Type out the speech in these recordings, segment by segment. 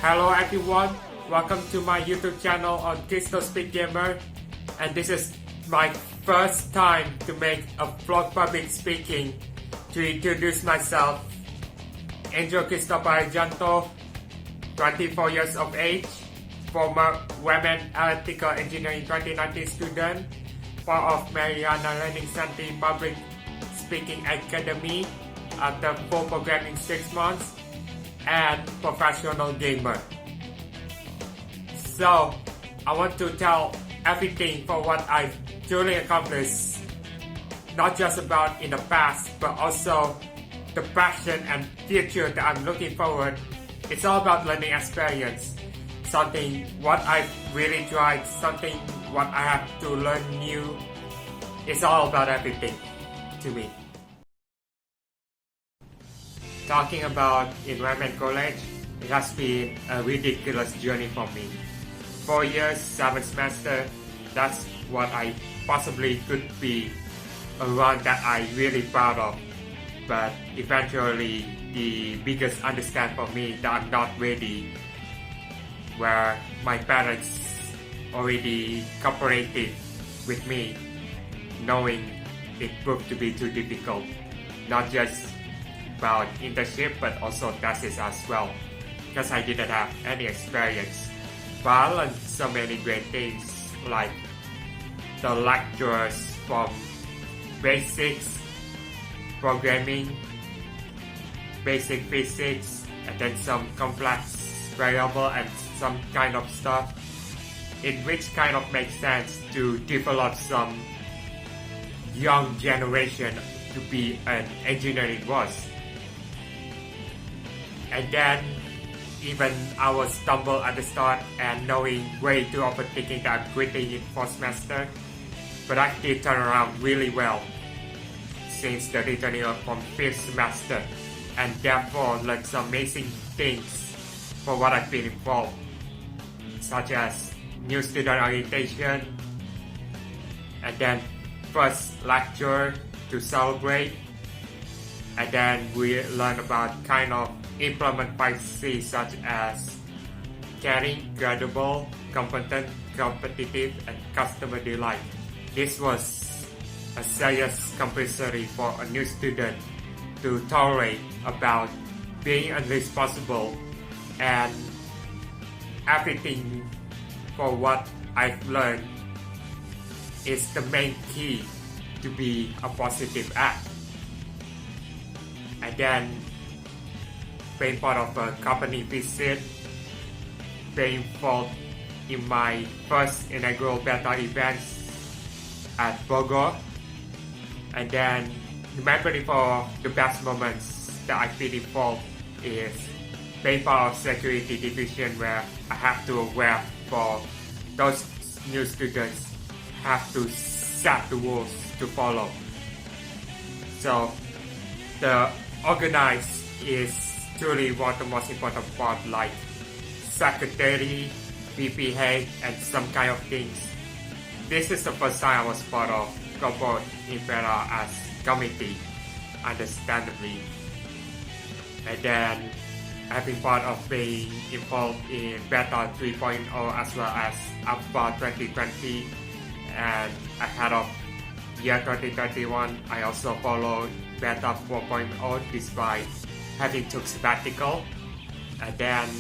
Hello everyone, welcome to my YouTube channel on Crystal Speed Gamer, and this is my first time to make a vlog public speaking. To introduce myself, Angel Crystal Parijanto, 24 years of age, former UMN Electrical Engineering 2019 student, part of Mariana Learning Center Public Speaking Academy after full programming 6 months, and professional gamer. So, I want to tell everything for what I've truly accomplished, not just about in the past, but also the passion and future that I'm looking forward. It's all about learning experience, something what I've really tried, something what I have to learn new. It's all about everything to me. Talking about in UMN College, it has been a ridiculous journey for me. 4 years, 7 semesters, that's what I possibly could be around that I really proud of. But eventually, the biggest understand for me that I'm not ready, where my parents already cooperated with me, knowing it proved to be too difficult. Not just about internship but also thesis as well, because I didn't have any experience. But I learned so many great things, like the lectures from basics, programming, basic physics, and then some complex variable and some kind of stuff, in which kind of makes sense to develop some young generation to be an engineering course. And then even I was stumble at the start and knowing way too overthinking that I'm quitting in 4th semester, but I did turn around really well since the returning from 5th semester, and therefore learned some amazing things for what I've been involved, such as new student orientation, and then first lecture to celebrate, and then we learn about kind of implement 5C, such as caring, credible, competent, competitive, and customer delight. This was a serious compulsory for a new student to tolerate about being unresponsible, and everything for what I've learned is the main key to be a positive act. And then being part of a company visit, being involved in my first inaugural beta events at Bogor, and then remembering for the best moments that I've been involved is being part of security division, where I have to aware for those new students have to set the rules to follow. So the organize is truly one of the most important part, like secretary, PPA, and some kind of things. This is the first time I was part of corporate Impera as committee, understandably. And then I've been part of being involved in Beta 3.0 as well as Alpha 2020, and ahead of year 2021, I also followed Beta 4.0 despite having took sabbatical. And then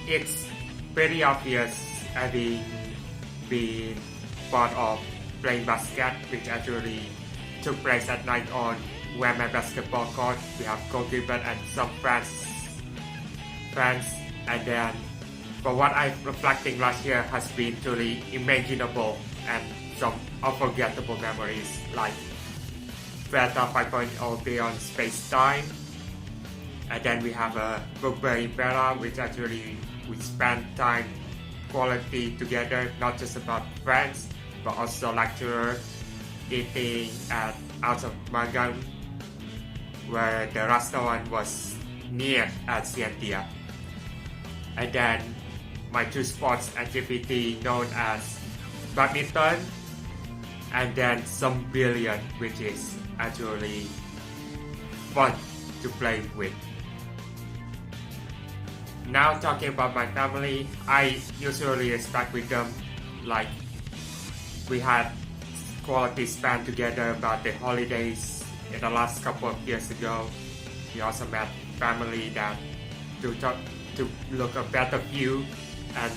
it's pretty obvious having been part of playing basket, which actually took place at night on UMN basketball court. We have goalkeeper and some friends, and then for what I'm reflecting last year has been truly imaginable and some unforgettable memories, like Beta 5.0 Beyond Space Time, and then we have a Bookberry Beta, which actually we spend time quality together, not just about friends but also lecturer, eating at out of Magang, where the restaurant was near at Sientia. And then my two sports activity known as badminton, and then some billiard, which is actually fun to play with. Now talking about my family, I usually respect with them. Like we had quality span together about the holidays in the last couple of years ago. We also met family that to look a better view and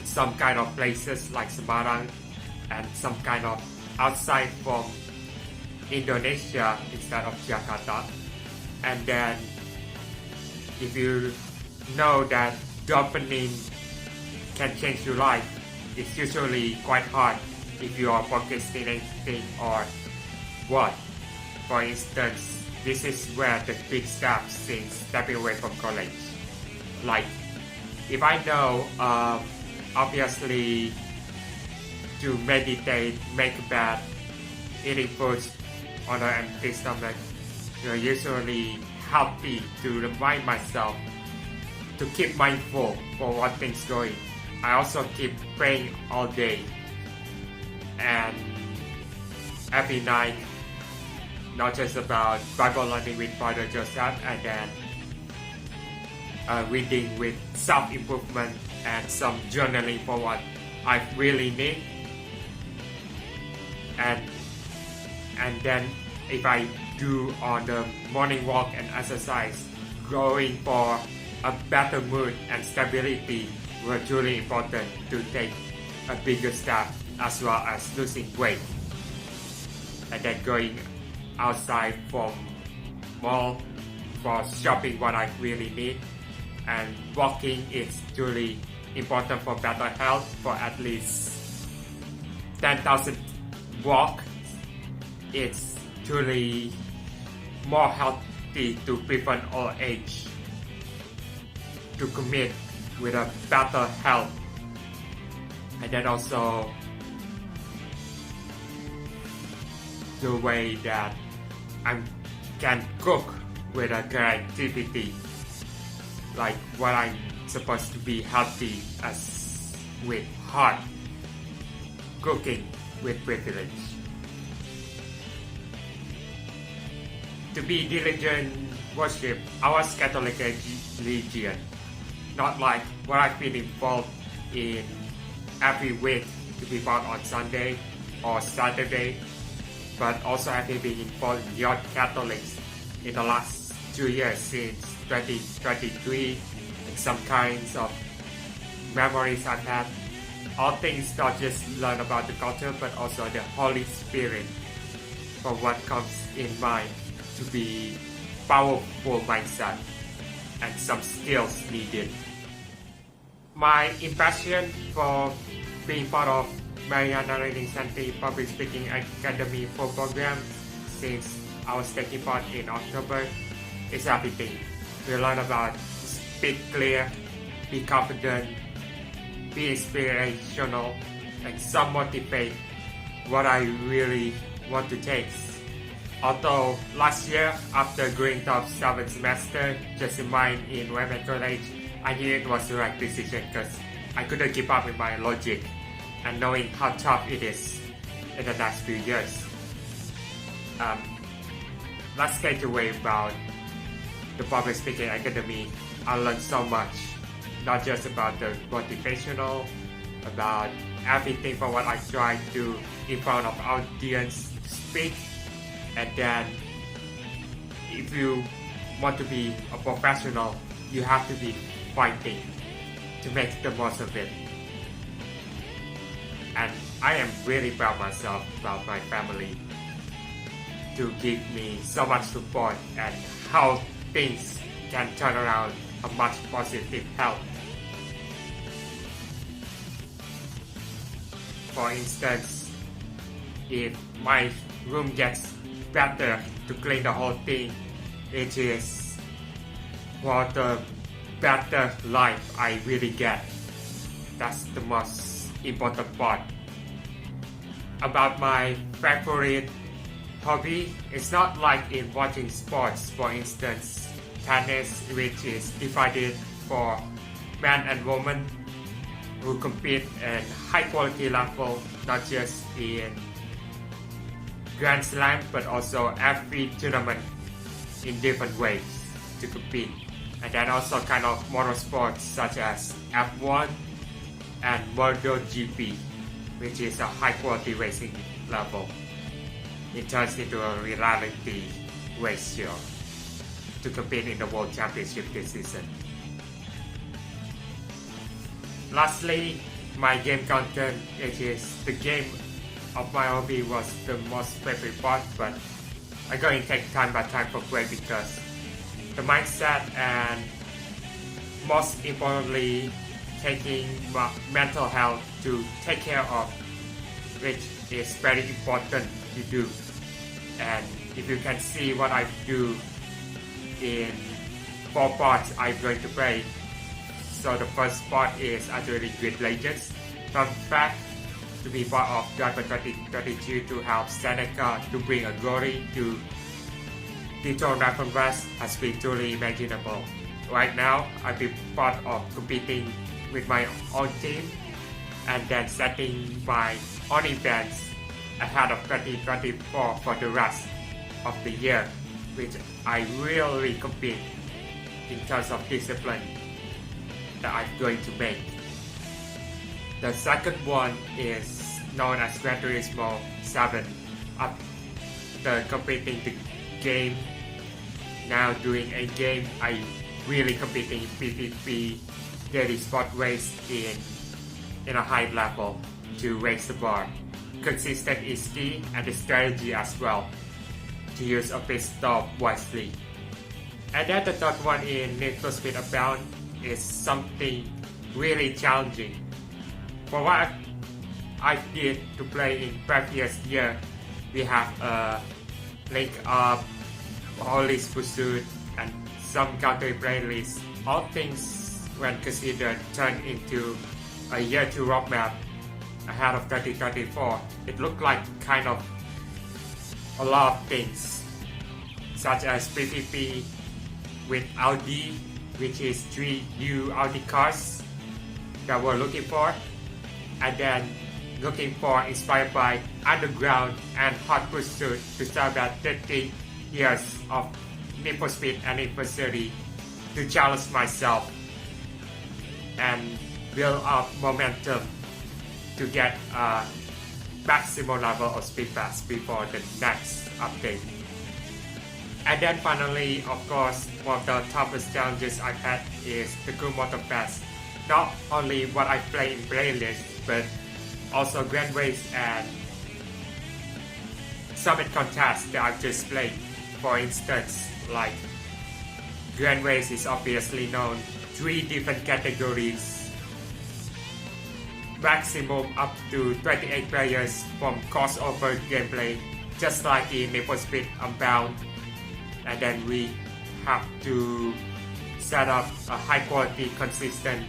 some kind of places like Semarang and some kind of outside from Indonesia instead of Jakarta. And then if you know that dopamine can change your life, it's usually quite hard if you are procrastinating or what. For instance, this is where the big step since stepping away from college. Like, if I know, obviously, to meditate, make a bed, eating foods on an empty stomach, you're usually healthy to remind myself to keep mindful for what things going. I also keep praying all day and every night, not just about Bible learning with Father Joseph and then reading with self-improvement and some journaling for what I really need. And then if I do on the morning walk and exercise, going for a better mood and stability were truly important to take a bigger step as well as losing weight. And then going outside from mall for shopping what I really need, and walking is truly important for better health. For at least 10,000 walk, it's truly more healthy to prevent old age, to commit with a better health. And then also the way that I can cook with a creativity, like what I'm supposed to be healthy as with heart, cooking with privilege. To be diligent worship our Catholic religion, not like what I've been involved in every week to be part on Sunday or Saturday, but also having been involved in Young Catholics in the last 2 years since 2023, and some kinds of memories I've had. All things not just learn about the culture but also the Holy Spirit for what comes in mind to be powerful mindset and some skills needed. My passion for being part of Mariana Reading Center Public Speaking Academy for program since I was taking part in October is everything. We learn about speak clear, be confident, be inspirational, and some motivate what I really want to take. Although last year, after going top 7th semester, just in mine in UMN College, I knew it was the right decision because I couldn't keep up with my logic and knowing how tough it is in the next few years. Let's take away about the Public Speaking Academy. I learned so much, not just about the motivational, about everything from what I try to in front of audience speak. And then if you want to be a professional, you have to be fighting to make the most of it. And I am really proud of myself about my family to give me so much support and how things can turn around a much positive health. For instance, if my room gets better to clean the whole thing, it is for the better life I really get. That's the most important part. About my favorite hobby, it's not like in watching sports, for instance, tennis, which is divided for men and women who compete at high quality level, not just in Grand Slam, but also every tournament in different ways to compete. and then also kind of motorsports such as F1 and MotoGP, which is a high quality racing level. It turns into a reality ratio to compete in the World Championship this season. Lastly, my game content, which is the game of my hobby, was the most favorite part, but I'm going to take time by time for break because the mindset and most importantly taking my mental health to take care of, which is very important to do. And if you can see what I do in 4 parts I'm going to play. So the first part is actually Grid Legends. Fun fact, to be part of Driver 2032 to help Seneca to bring a glory to Daytona Raffle West has been truly imaginable. Right now, I've been part of competing with my own team and then setting my own events ahead of 2024 for the rest of the year, which I really compete in terms of discipline that I'm going to make. The second one is known as Gran Turismo 7. After completing the game, now doing a game, I really competing in PvP daily sport race in a high level to raise the bar. Consistent is key and the strategy as well to use a pit stop wisely. And then the third one in Need for Speed Unbound is something really challenging. For what I did to play in previous year, we have a Link Up, Holly's Pursuit, and some country playlists. All things when considered turned into a year 2 roadmap ahead of 2024. It looked like kind of a lot of things, such as PvP with Audi, which is 3 new Audi cars that we're looking for, and then looking for inspired by Underground and Hot Pursuit to celebrate 30 years of Need for Speed and Need for Speed to challenge myself and build up momentum to get a maximum level of speed pass before the next update. And then finally, of course, one of the toughest challenges I've had is the Crew Motor Pass. Not only what I play in playlists, but also Grand Race and Summit contests that I've just played. For instance, like Grand Race is obviously known 3 different categories, maximum up to 28 players from crossover gameplay, just like in Need for Speed Unbound. And then we have to set up a high quality, consistent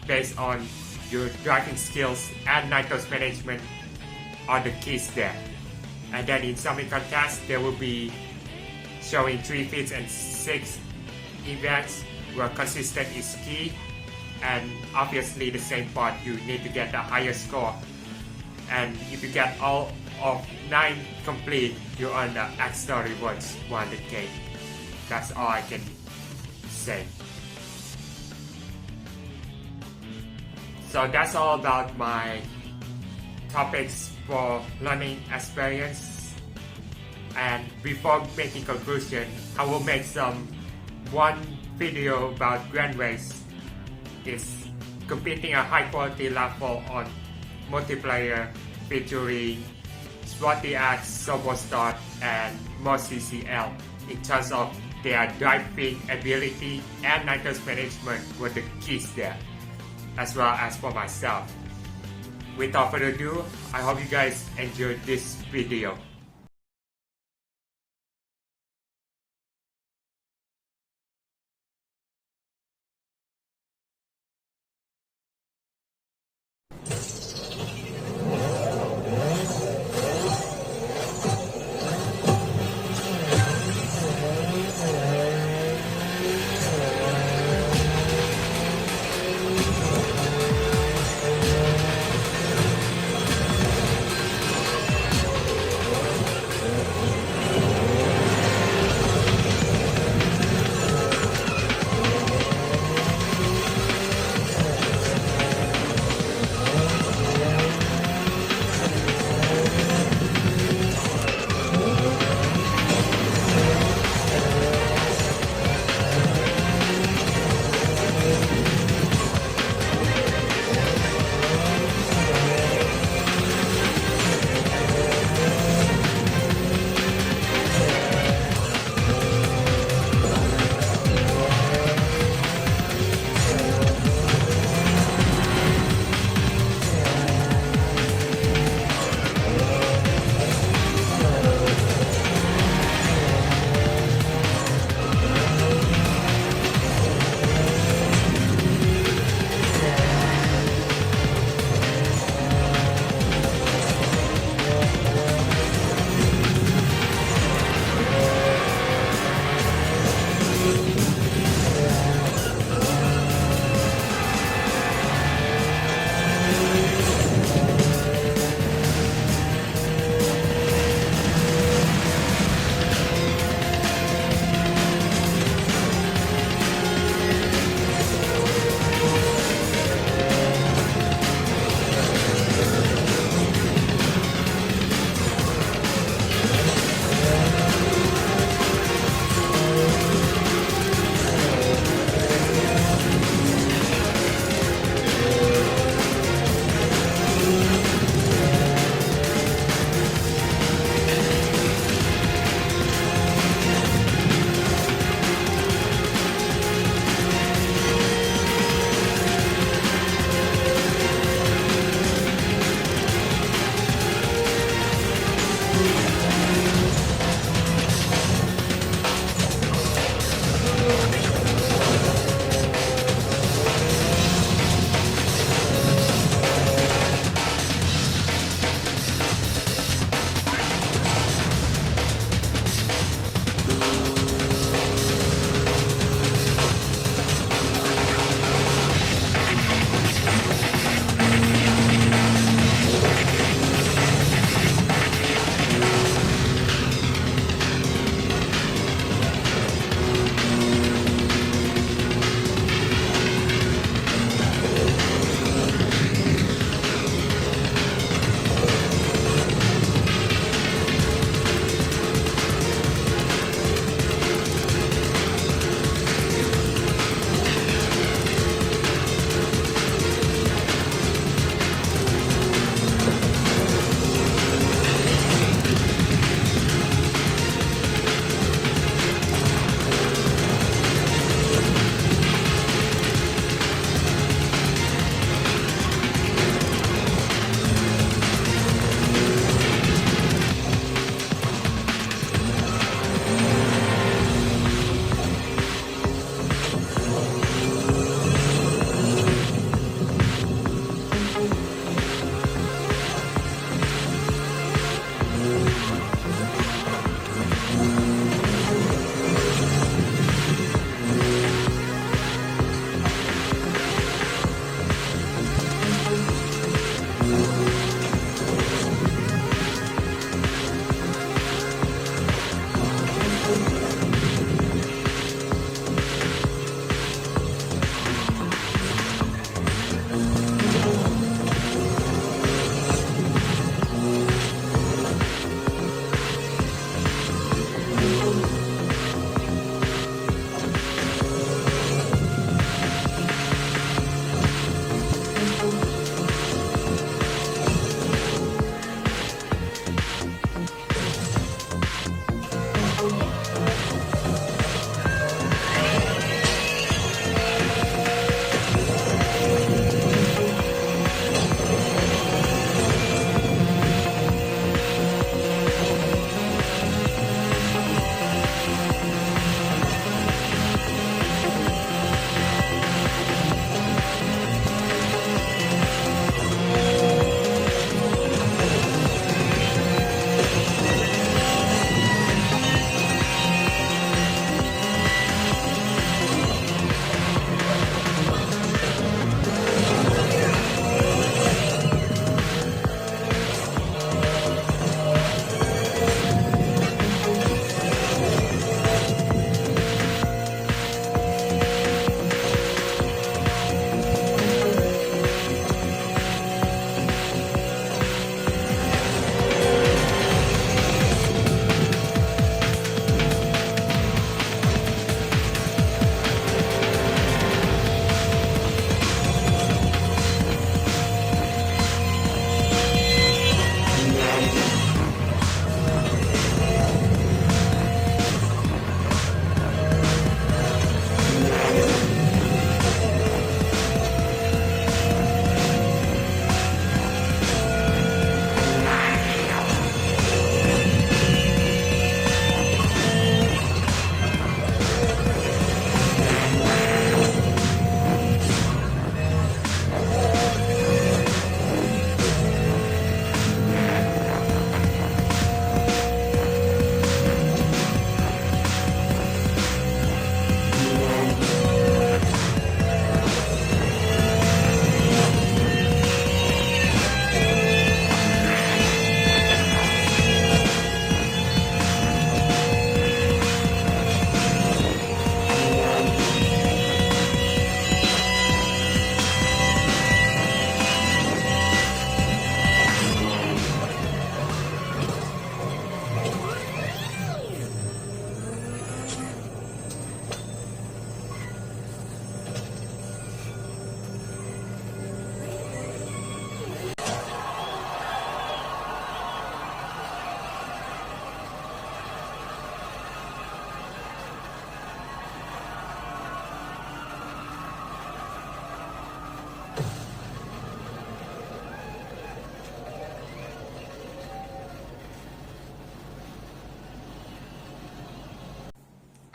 based on your driving skills and nitrous management are the keys there. And then in Summit contest, there will be showing 3 feats and 6 events where consistent is key, and obviously the same part, you need to get the highest score, and if you get all of 9 complete, you earn the extra rewards 100k. That's all I can say. So that's all about my topics for learning experience. And before making conclusion, I will make one video about Grand Race. It's competing a high quality level on multiplayer featuring Sporty X, Sobostart, and Mod CCL in terms of their driving ability and nitrous management were the keys there, as well as for myself. Without further ado, I hope you guys enjoyed this video.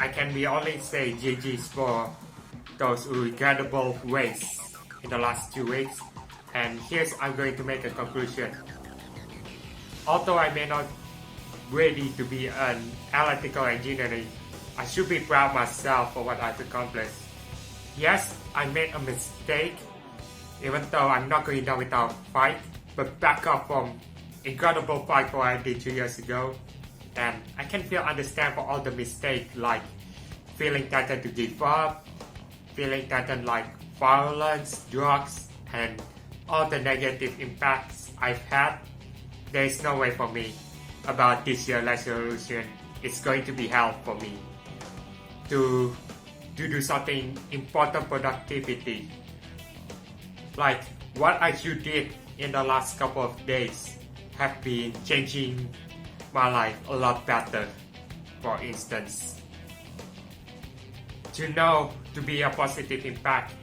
I can be only say GG's for those regrettable ways in the last 2 weeks. And here's I'm going to make a conclusion. Although I may not ready to be an electrical engineer, I should be proud of myself for what I've accomplished. Yes, I made a mistake, even though I'm not going down without fight, but back up from incredible fight what I did 2 years ago. And I can feel understand for all the mistakes, like feeling tempted to give up, feeling tempted like violence, drugs, and all the negative impacts I've had. There is no way for me about this year's resolution. It's going to be hell for me to do something important productivity. Like what I should did in the last couple of days have been changing my life a lot better. For instance, to know to be a positive impact,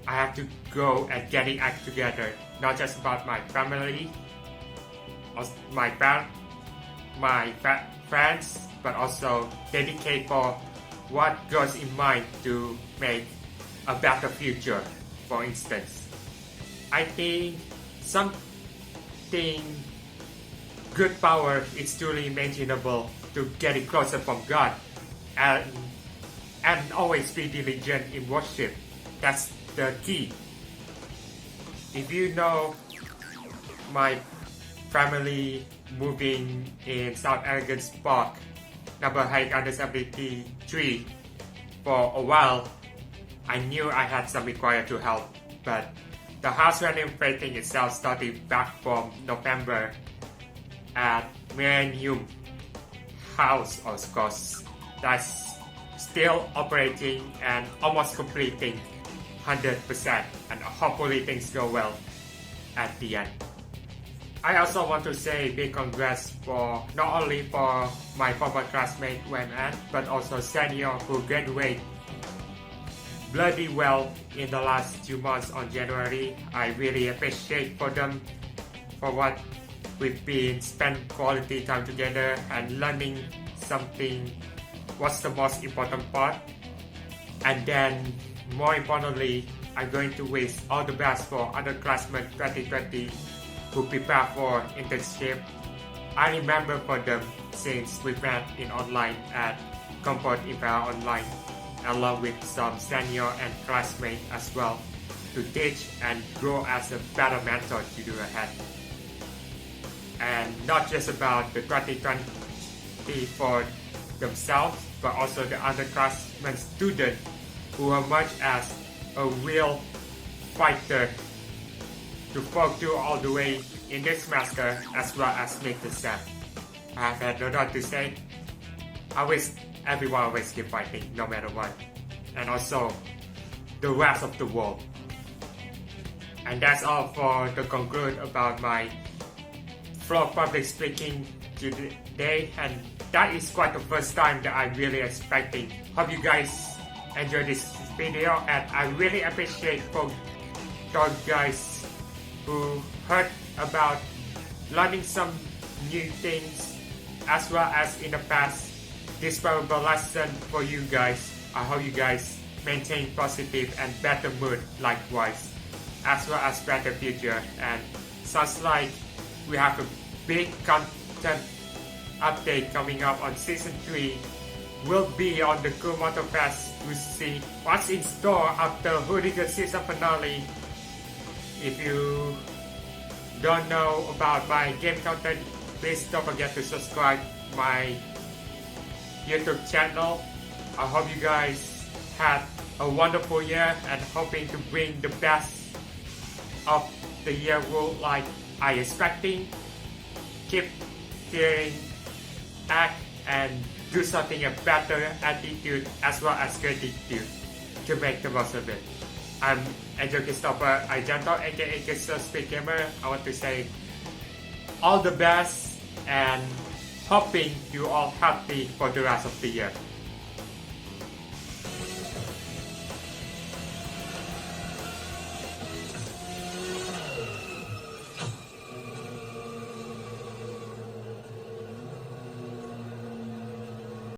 I have to go and getting act together, not just about my family, my friends, but also dedicate for what goes in mind to make a better future. For instance, I think something good power is truly imaginable to getting closer from God, and always be diligent in worship. That's the key. If you know my family moving in South Elegance Park, number 873 for a while, I knew I had some required to help, but the house renovating itself started back from November at Millennium House, of course, that's still operating and almost completing 100%, and hopefully things go well at the end. I also want to say big congrats for not only for my former classmate UMN, but also senior who graduated bloody well in the last 2 months on January. I really appreciate for them for what we've been spent quality time together and learning something. What's the most important part? And then more importantly, I'm going to wish all the best for underclassmen 2020 who prepare for internship. I remember for them since we met in online at Comfort Imperial Online, along with some senior and classmates as well, to teach and grow as a better mentor to do ahead. And not just about the 2020 for themselves, but also the underclassmen students who are much as a real fighter to follow through all the way in this semester as well as make the set. I have had no doubt to say, I wish everyone always keep fighting no matter what, and also the rest of the world. And that's all for the conclude about my floor public speaking today, and that is quite the first time that I'm really expecting. Hope you guys enjoy this video, and I really appreciate for those guys who heard about learning some new things as well as in the past. This valuable lesson for you guys. I hope you guys maintain positive and better mood likewise, as well as better future. And sounds like we have a big content update coming up on season 3. Will be on the Cool Motor Fest to see what's in store after Hooligan season finale. If you don't know about my game content, please don't forget to subscribe my YouTube channel. I hope you guys had a wonderful year and hoping to bring the best of the year world like I expecting. Keep caring, act, and do something a better attitude as well as gratitude to make the most of it. I'm Angel Christopher Argento, aka Crystal Speed Gamer. I want to say all the best and hoping you all healthy for the rest of the year.